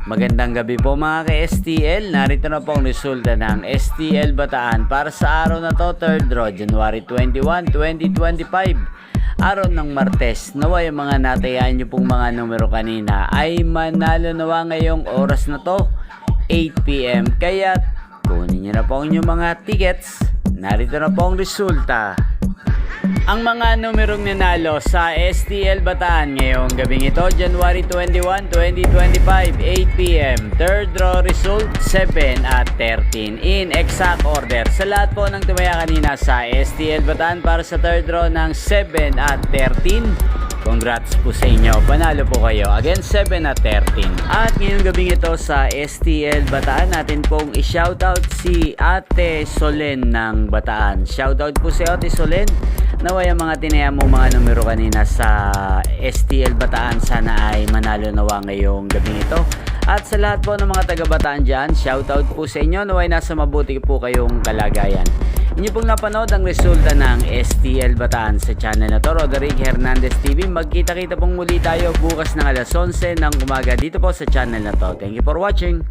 Magandang gabi po mga ka-STL. Narito na po ang resulta ng STL Bataan para sa araw na to, 3rd draw, January 21, 2025. Araw ng Martes. Nawa yung mga natayaan nyo pong mga numero kanina ay manalo nawa ngayong oras na to, 8 PM. Kaya kunin nyo na po ang inyong mga tickets. Narito na po ang resulta. Ang mga numerong nanalo sa STL Bataan ngayong gabing ito, January 21, 2025, 8 PM. Third draw result, 7 at 13 in exact order. Sa lahat po ng tumaya kanina sa STL Bataan para sa third draw ng 7 at 13, congrats po sa inyo. Panalo po kayo. Again, 7 at 13. At ngayong gabing ito sa STL Bataan, natin pong i-shoutout si Ate Solen ng Bataan. Shoutout po si Ate Solen. Nawa yung mga tinaya mo mga numero kanina sa STL Bataan, sana ay manalo nawa ngayong gabing ito. At sa lahat po ng mga taga Bataan dyan, shoutout po sa inyo. Naway nasa mabuti po kayong kalagayan. Inyo pong napanood ang resulta ng STL Bataan sa channel na to, Roderick Hernandez TV. Magkita-kita pong muli tayo bukas ng alas 11 ng umaga dito po sa channel na to. Thank you for watching.